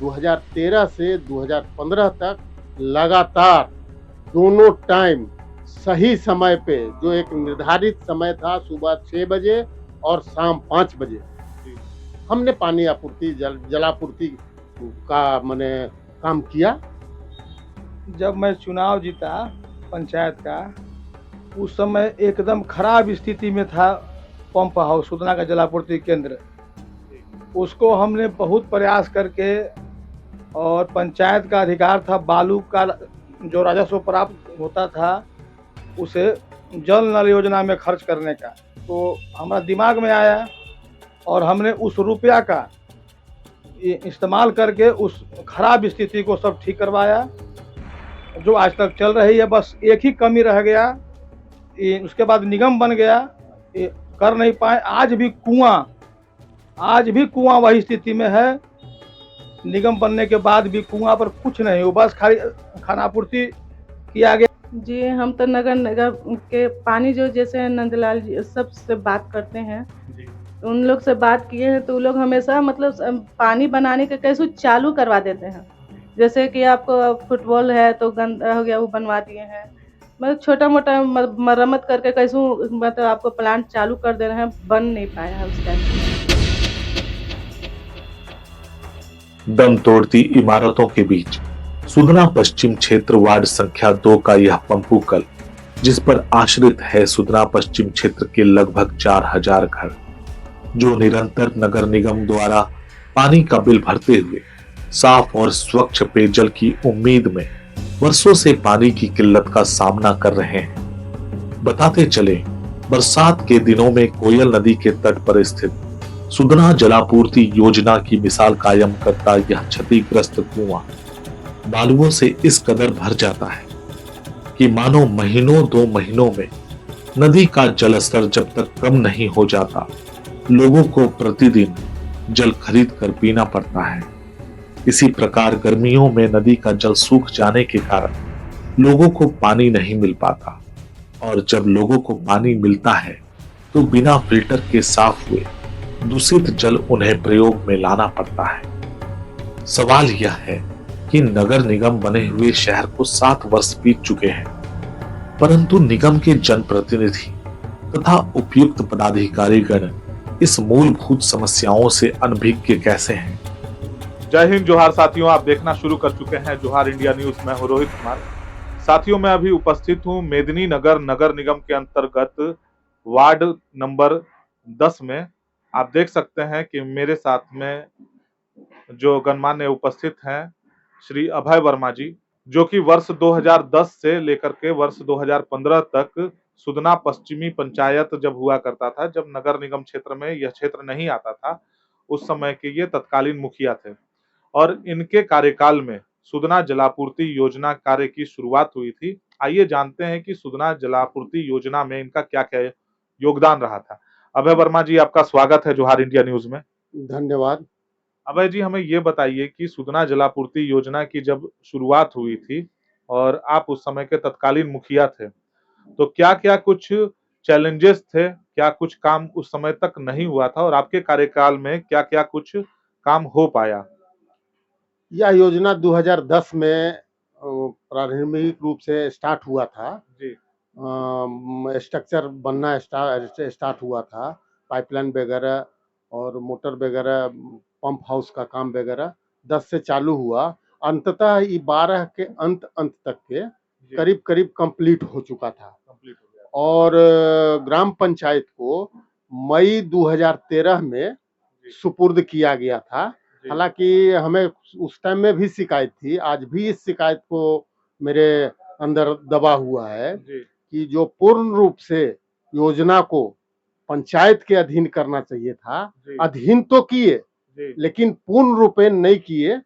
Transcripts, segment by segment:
2013 से 2015 तक लगातार दोनों टाइम सही समय पे, जो एक निर्धारित समय था सुबह 6 बजे और शाम 5 बजे, हमने पानी आपूर्ति जलापूर्ति का मैंने काम किया। जब मैं चुनाव जीता पंचायत का, उस समय एकदम खराब स्थिति में था पंप हाउस सुदना का जलापूर्ति केंद्र। उसको हमने बहुत प्रयास करके, और पंचायत का अधिकार था बालू का जो राजस्व प्राप्त होता था उसे जल नल योजना में खर्च करने का। तो हमारा दिमाग में आया और हमने उस रुपया का इस्तेमाल करके उस खराब स्थिति को सब ठीक करवाया, जो आज तक चल रही है। बस एक ही कमी रह गया, उसके बाद निगम बन गया, कर नहीं पाए। आज भी कुआं वही स्थिति में है। निगम बनने के बाद भी कुआं पर कुछ नहीं हो, बस खाली खानापूर्ति किया गया। जी, हम तो नगर निगम के पानी जो जैसे नंदलाल जी सब से बात करते हैं, उन लोग से बात किए हैं तो वो लोग हमेशा मतलब पानी बनाने के कैसे चालू करवा देते हैं। जैसे कि आपको फुटबॉल है तो गंदा हो गया, वो बनवा दिए हैं। मतलब छोटा मोटा मरम्मत करके कैसे मतलब आपको प्लांट चालू कर दे रहे हैं, बन नहीं पाया है उस टाइम। दम तोड़ती इमारतों के बीच सुदना पश्चिम क्षेत्र वार्ड संख्या 2 का यह पंपू कल, जिस पर आश्रित है सुदना पश्चिम क्षेत्र के लगभग 4000 घर, जो निरंतर नगर निगम द्वारा पानी का बिल भरते हुए साफ और स्वच्छ पेयजल की उम्मीद में वर्षों से पानी की किल्लत का सामना कर रहे हैं। बताते चले, बरसात के दिनों में कोयल नदी के तट पर स्थित सुदना जलापूर्ति योजना की मिसाल कायम करता यह क्षतिग्रस्त कुआं बालुओं से इस कदर भर जाता है कि मानो महीनों 2 महीनों में नदी का जलस्तर जब तक कम नहीं हो जाता, लोगों को प्रतिदिन जल खरीद कर पीना पड़ता है। इसी प्रकार गर्मियों में नदी का जल सूख जाने के कारण लोगों को पानी नहीं मिल पाता, और जब लोगों को पानी मिलता है तो बिना फिल्टर के साफ हुए दूषित जल उन्हें प्रयोग में लाना पड़ता है। सवाल यह है कि नगर निगम बने हुए शहर को 7 वर्ष बीत चुके हैं, परंतु निगम के जनप्रतिनिधि तथा उपयुक्त पदाधिकारीगण इस मूलभूत समस्याओं से अनभिज्ञ कैसे हैं? जय हिंद, जोहार साथियों। आप देखना शुरू कर चुके हैं जोहार इंडिया न्यूज। मैं हूं रोहित कुमार। साथियों, मैं अभी उपस्थित हूं मेदिनी नगर नगर निगम के अंतर्गत वार्ड नंबर 10 में। आप देख सकते हैं कि मेरे साथ में जो गणमान्य उपस्थित हैं श्री अभय वर्मा जी, जो कि वर्ष 2010 से लेकर के वर्ष 2015 तक सुदना पश्चिमी पंचायत जब हुआ करता था, जब नगर निगम क्षेत्र में यह क्षेत्र नहीं आता था, उस समय के ये तत्कालीन मुखिया थे। और इनके कार्यकाल में सुदना जलापूर्ति योजना कार्य की शुरुआत हुई थी। आइए जानते हैं कि सुदना जलापूर्ति योजना में इनका क्या क्या योगदान रहा था। अभय वर्मा जी, आपका स्वागत है जोहार इंडिया न्यूज में। धन्यवाद। अभय जी, हमें ये बताइए कि सुदना जलापूर्ति योजना की जब शुरुआत हुई थी और आप उस समय के तत्कालीन मुखिया थे, तो क्या क्या कुछ चैलेंजेस थे, क्या कुछ काम उस समय तक नहीं हुआ था, और आपके कार्यकाल में क्या क्या कुछ काम हो पाया? यह योजना 2010 में प्रारंभिक रूप से स्टार्ट हुआ था जी। स्ट्रक्चर बनना स्टार्ट हुआ था, पाइपलाइन वगैरह और मोटर वगैरह, पंप हाउस का काम वगैरह 10 से चालू हुआ। अंततः ये 12 के अंत तक के करीब करीब कंप्लीट हो चुका था। और ग्राम पंचायत को मई 2013 में सुपुर्द किया गया था। हालांकि हमें उस टाइम में भी शिकायत थी, आज भी इस शिकायत को मेरे अंदर दबा हुआ है कि जो पूर्ण रूप से योजना को पंचायत के अधीन करना चाहिए था, अधीन तो किए लेकिन पूर्ण रूपेण नहीं किए,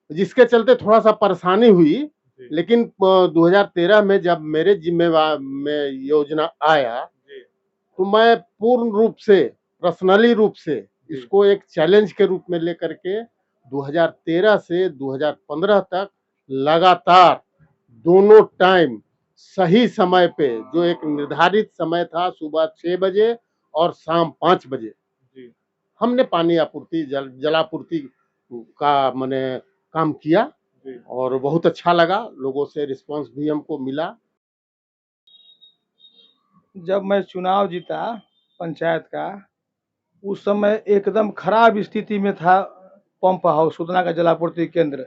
जिसके चलते थोड़ा सा परेशानी हुई। लेकिन 2013 में जब मेरे जिम्मेवार में योजना आया तो मैं पूर्ण रूप से, पर्सनली रूप से इसको एक चैलेंज के रूप में लेकर के 2013 से 2015 तक लगातार दोनों टाइम सही समय पे, जो एक निर्धारित समय था सुबह 6 बजे और शाम 5 बजे, हमने पानी आपूर्ति जलापूर्ति का मैंने काम किया जी। और बहुत अच्छा लगा, लोगों से रिस्पांस भी हमको मिला। जब मैं चुनाव जीता पंचायत का, उस समय एकदम खराब स्थिति में था पंप हाउस सुदना का जलापूर्ति केंद्र।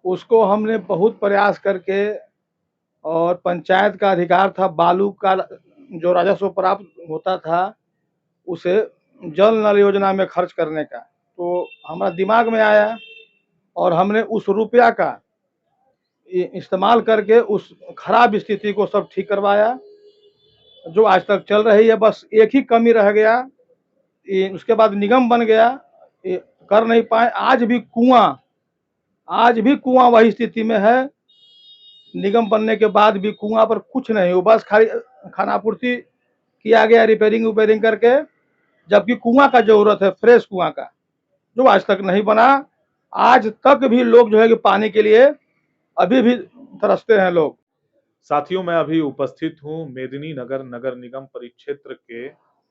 उसको हमने बहुत प्रयास करके, और पंचायत का अधिकार था बालू का जो राजस्व प्राप्त होता था उसे जल नल योजना में खर्च करने का, तो हमारा दिमाग में आया और हमने उस रुपया का इस्तेमाल करके उस खराब स्थिति को सब ठीक करवाया, जो आज तक चल रही है। बस एक ही कमी रह गया, उसके बाद निगम बन गया, कर नहीं पाए। आज भी कुआं वही स्थिति में है। निगम बनने के बाद भी कुआं पर कुछ नहीं हो, बस खाली खानापूर्ति किया गया रिपेयरिंग करके, जबकि कुआं का जरूरत है, फ्रेश कुआं का, जो आज तक नहीं बना। आज तक भी लोग जो है कि पानी के लिए अभी भी तरसते हैं लोग। साथियों, मैं अभी उपस्थित हूँ मेदिनी नगर नगर निगम परिक्षेत्र के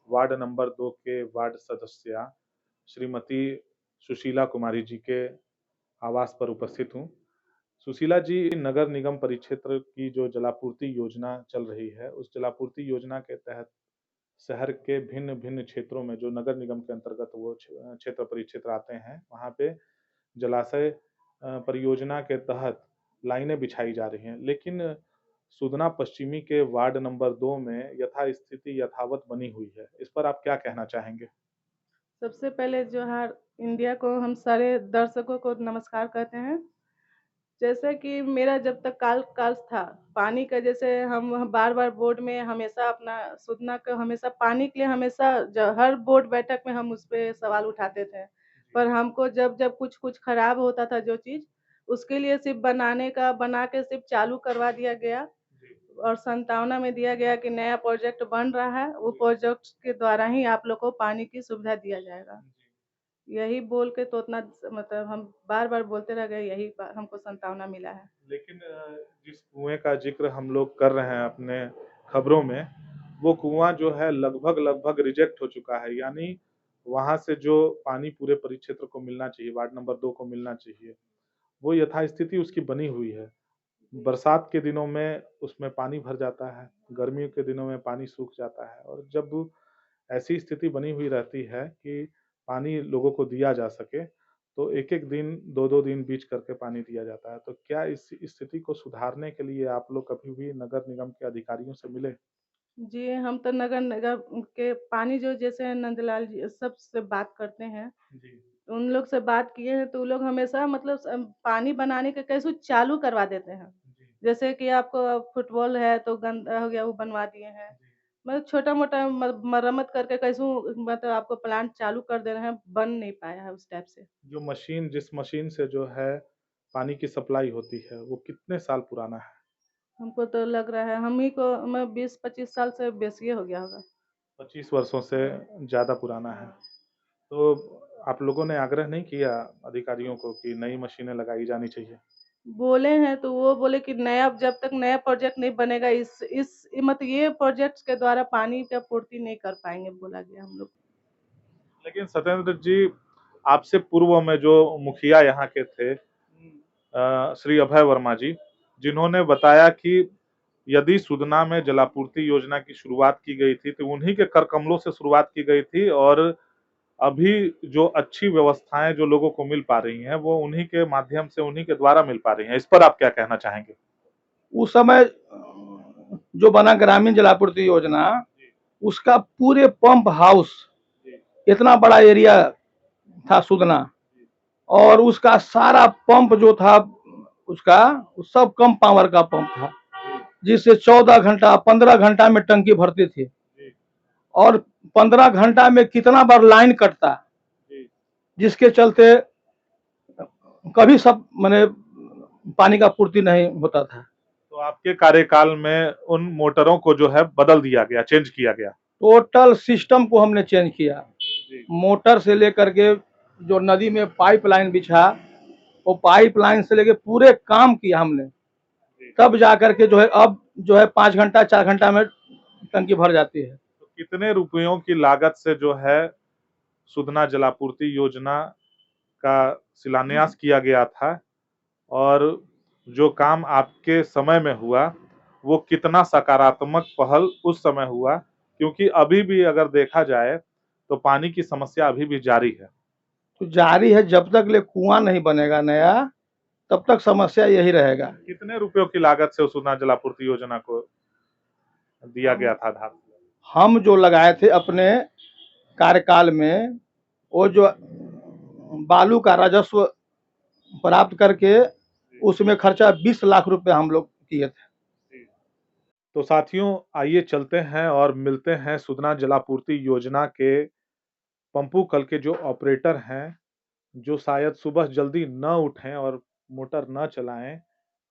वार्ड नंबर 2 के वार्ड सदस्य श्रीमती सुशीला कुमारी जी के आवास पर उपस्थित हूँ। सुशीला जी, नगर निगम परिक्षेत्र की जो जलापूर्ति योजना चल रही है, उस जलापूर्ति योजना के तहत शहर के भिन्न भिन्न क्षेत्रों में जो नगर निगम के अंतर्गत वो क्षेत्र परिक्षेत्र आते हैं, वहाँ पे जलाशय परियोजना के तहत लाइनें बिछाई जा रही हैं, लेकिन सुदना पश्चिमी के वार्ड नंबर 2 में यथास्थिति यथावत बनी हुई है। इस पर आप क्या कहना चाहेंगे? सबसे पहले जोहार इंडिया को, हम सारे दर्शकों को नमस्कार कहते हैं। जैसे कि मेरा जब तक काल था पानी का, जैसे हम बार बार बोर्ड में हमेशा अपना सुदना का हमेशा पानी के लिए हमेशा हर बोर्ड बैठक में हम उस पर सवाल उठाते थे। पर हमको जब जब कुछ खराब होता था जो चीज़, उसके लिए सिर्फ बना के सिर्फ चालू करवा दिया गया, और 57 में दिया गया कि नया प्रोजेक्ट बन रहा है, वो प्रोजेक्ट के द्वारा ही आप लोग को पानी की सुविधा दिया जाएगा। यही बोल के तो उतना मतलब हम बार बार बोलते रह गए, यही हमको 57 मिला है। लेकिन जिस कुएं का जिक्र हम लोग कर रहे हैं अपने खबरों में, वो कुआं जो है लगभग रिजेक्ट हो चुका है। यानी वहां से जो पानी पूरे परिक्षेत्र को मिलना चाहिए, वार्ड नंबर 2 को मिलना चाहिए, वो यथास्थिति उसकी बनी हुई है। बरसात के दिनों में उसमें पानी भर जाता है, गर्मियों के दिनों में पानी सूख जाता है, और जब ऐसी स्थिति बनी हुई रहती है कि पानी लोगों को दिया जा सके, तो एक-एक दिन, 2-2 दिन बीच करके पानी दिया जाता है। तो क्या इस स्थिति को सुधारने के लिए आप लोग कभी भी नगर निगम के अधिकारियों से मिले? जी, हम तो नगर निगम के पानी जो जैसे नंदलाल जी सबसे बात करते हैं, जी, उन लोग से बात किए हैं तो वो लोग हमेशा मतलब पानी बनाने के कैसे चालू करवा देते हैं। जी, जैसे कि आपको फुटबॉल है तो गंदा हो गया, वो बनवा दिए हैं। मतलब छोटा-मोटा मरम्मत करके कैसों मतलब आपको प्लांट चालू कर दे रहे हैं, बन नहीं पाया है उस टाइप से। जिस मशीन से जो है पानी की सप्लाई होती है, वो कितने साल पुराना है? हमको तो लग रहा है हम ही को मैं 20-25 साल से बेसिए हो गया होगा। 25 वर्षों से ज़्यादा पुराना है। तो आप लोगों ने आग्रह नहीं किया अधिकारियों को कि नई मशीनें लगाई जानी चाहिए? बोले हैं तो वो बोले कि नया जब तक नया प्रोजेक्ट नहीं बनेगा इस मतलब ये प्रोजेक्ट्स के द्वारा पानी की पूर्ति नहीं कर पाएंगे, बोला गया हम लोग। लेकिन सत्येंद्र जी, आपसे पूर्व में जो मुखिया यहाँ के थे, श्री अभय वर्मा जी, जिन्होंने बताया कि यदि सुदना में जलापूर्ति योजना की शुरुआत की गई थी तो उन्हीं के कर कमलों से शुरुआत की गई थी, और अभी जो अच्छी व्यवस्थाएं जो लोगों को मिल पा रही हैं, वो उन्हीं के माध्यम से, उन्हीं के द्वारा मिल पा रही हैं। इस पर आप क्या कहना चाहेंगे? उस समय जो बना ग्रामीण जलापूर्ति योजना, उसका पूरे पंप हाउस, इतना बड़ा एरिया था सुदना, और उसका सारा पंप जो था उसका सब कम पावर का पंप था, जिससे 14 घंटा 15 घंटा में टंकी भरती थी, और 15 घंटा में कितना बार लाइन कटता, जिसके चलते कभी सब माने पानी का पूर्ति नहीं होता था। तो आपके कार्यकाल में उन मोटरों को जो है बदल दिया गया, चेंज किया गया। टोटल सिस्टम को हमने चेंज किया, मोटर से लेकर के जो नदी में पाइपलाइन बिछा, वो पाइपलाइन से लेके पूरे काम किया हमने, तब जाकर के जो है अब जो है 5 घंटा 4 घंटा में टंकी भर जाती है। तो कितने रुपयों की लागत से जो है सुदना जलापूर्ति योजना का शिलान्यास किया गया था और जो काम आपके समय में हुआ वो कितना सकारात्मक पहल उस समय हुआ, क्योंकि अभी भी अगर देखा जाए तो पानी की समस्या अभी भी जारी है। तो जारी है, जब तक ले कुआं नहीं बनेगा नया तब तक समस्या यही रहेगा। कितने रुपयों की लागत से उस उतना जलापूर्ति योजना को दिया गया था धार? हम जो लगाए थे अपने कार्यकाल में, वो जो बालू का राजस्व प्राप्त करके उसमें खर्चा 20 लाख रुपए हम लोग किए थे। तो साथियों, आइए चलते हैं और मिलते हैं सुधना जलापूर्ति योजना के पंपू कल के जो ऑपरेटर हैं, जो शायद सुबह जल्दी न उठें और मोटर न चलाएं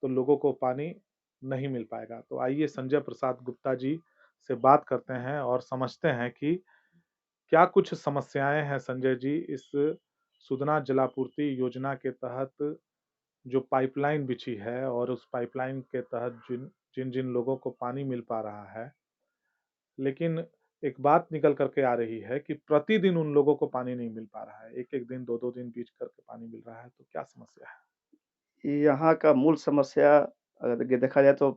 तो लोगों को पानी नहीं मिल पाएगा। तो आइए संजय प्रसाद गुप्ता जी से बात करते हैं और समझते हैं कि क्या कुछ समस्याएं हैं संजय जी इस सुधना जलापूर्ति योजना के तहत जो पाइपलाइन बिछी है और उस पाइपलाइन के तहत जिन जिन जिन लोगों को पानी मिल पा रहा है, लेकिन एक बात निकल करके आ रही है कि प्रतिदिन उन लोगों को पानी नहीं मिल पा रहा है, एक एक दिन दो दो दिन बीच करके पानी मिल रहा है, तो क्या समस्या है? यहाँ का मूल समस्या अगर देखा जाए तो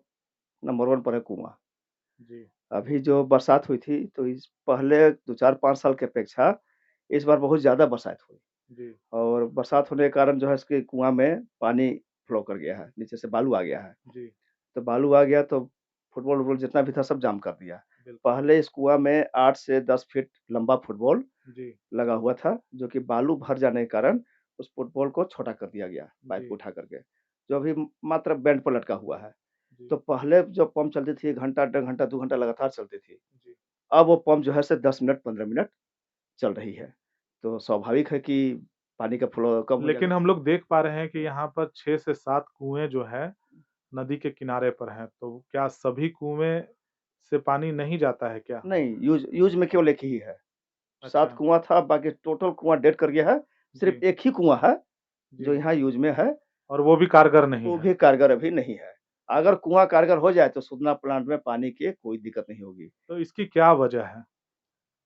नंबर 1 पर है कुआँ। जी। अभी जो बरसात हुई थी तो इस पहले 2-4-5 साल की अपेक्षा इस बार बहुत ज़्यादा बरसात हुई जी। और बरसात होने के कारण जो है इसके कुआँ में पानी फ्लो कर गया है, नीचे से बालू आ गया है। जी। तो बालू आ गया तो फुटबॉल जितना भी था सब जाम कर दिया। बिल्कुल। पहले इस कुआँ में 8 से 10 फीट लंबा फुटबॉल जी। लगा हुआ था, जो कि बालू भर जाने के कारण उस फुटबॉल को छोटा कर दिया गया, पाइप जी। को उठा करके, जो अभी मात्र बेंड पर लटका हुआ है। जी। तो पहले जो पंप चलती थी 1 घंटा, डेढ़ घंटा, 2 घंटा लगातार चलती थी। जी। अब वो पंप जो है से 10 मिनट, 15 मिनट चल रही है। तो स्वाभाविक है कि पानी का फ्लो कम हो लेकिन जाएगा। हम लोग देख पा रहे हैं कि यहाँ पर 6 से 7 कुएं जो है नदी के किनारे पर हैं, तो क्या सभी कुएं से पानी नहीं जाता है क्या? नहीं, यूज़ में केवल एक ही है। 7 अच्छा। कुआँ था, बाकी टोटल कुआँ डेड कर गया है। सिर्फ़ जी। एक ही कुआँ है, जो जी। यहाँ यूज़ में है, और वो भी कारगर नहीं वो है। भी कारगर अभी नहीं है। अगर कुआँ कारगर हो जाए तो सुधना प्लांट में पानी की कोई दिक्कत नहीं होगी। तो इसकी क्या वजह है?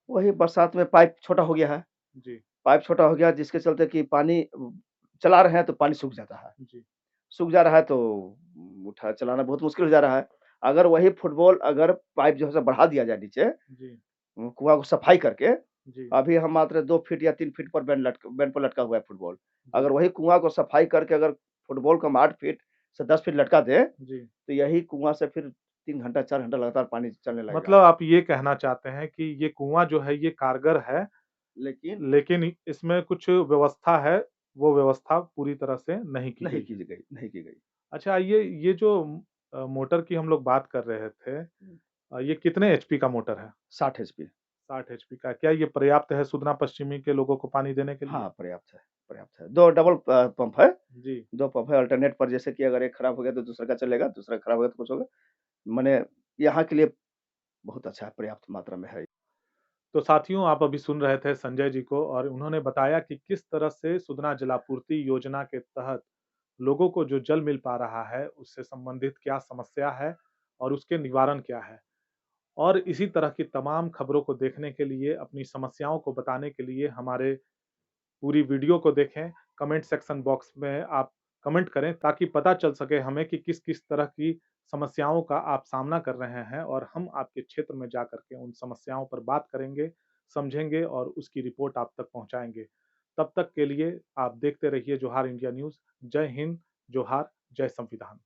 वही बरसात में पाइप छोटा हो गया है। जी। पाइप छोटा हो गया जिसके चलते कि पानी चला रहे हैं तो पानी सूख जाता है। जी। सूख जा रहा है तो उठा चलाना बहुत मुश्किल हो जा रहा है। अगर वही फुटबॉल अगर पाइप जो है सो बढ़ा दिया जाए नीचे जी। कुआँ को सफाई करके, जी। अभी हम मात्र 2 फीट या 3 फीट पर बेंड पर लटका हुआ है फुटबॉल। जी। अगर वही कुआँ को सफाई करके अगर फुटबॉल को हम 8 फीट से 10 फीट लटका दें, जी। तो यही कुआँ से फिर 3 घंटा 4 घंटा लगातार पानी चलने लगेगा। मतलब आप ये कहना चाहते हैं कि ये कुआँ जो है ये कारगर है, लेकिन लेकिन इसमें कुछ व्यवस्था है, वो व्यवस्था पूरी तरह से नहीं की गई है। नहीं की गई। अच्छा, ये जो मोटर की हम लोग बात कर रहे थे, ये कितने एचपी का मोटर है? 60 एचपी। 60 एचपी का। क्या ये पर्याप्त है सुधना पश्चिमी के लोगों को पानी देने के लिए? हाँ, पर्याप्त है, पर्याप्त है। 2 डबल पंप है। जी। 2 पंप है अल्टरनेट पर, जैसे कि अगर एक खराब हो गया तो दूसरा का चलेगा, दूसरा खराब हो गया तो कुछ होगा। माने यहाँ के लिए बहुत अच्छा है, पर्याप्त मात्रा में है। तो साथियों, आप अभी सुन रहे थे संजय जी को और उन्होंने बताया कि किस तरह से सुधना जलापूर्ति योजना के तहत लोगों को जो जल मिल पा रहा है, उससे संबंधित क्या समस्या है और उसके निवारण क्या है। और इसी तरह की तमाम खबरों को देखने के लिए, अपनी समस्याओं को बताने के लिए हमारे पूरी वीडियो को देखें। कमेंट सेक्शन बॉक्स में आप कमेंट करें ताकि पता चल सके हमें कि किस किस तरह की समस्याओं का आप सामना कर रहे हैं और हम आपके क्षेत्र में जाकर के उन समस्याओं पर बात करेंगे, समझेंगे और उसकी रिपोर्ट आप तक पहुंचाएंगे। तब तक के लिए आप देखते रहिए जोहार इंडिया न्यूज़। जय हिंद, जोहार, जय संविधान।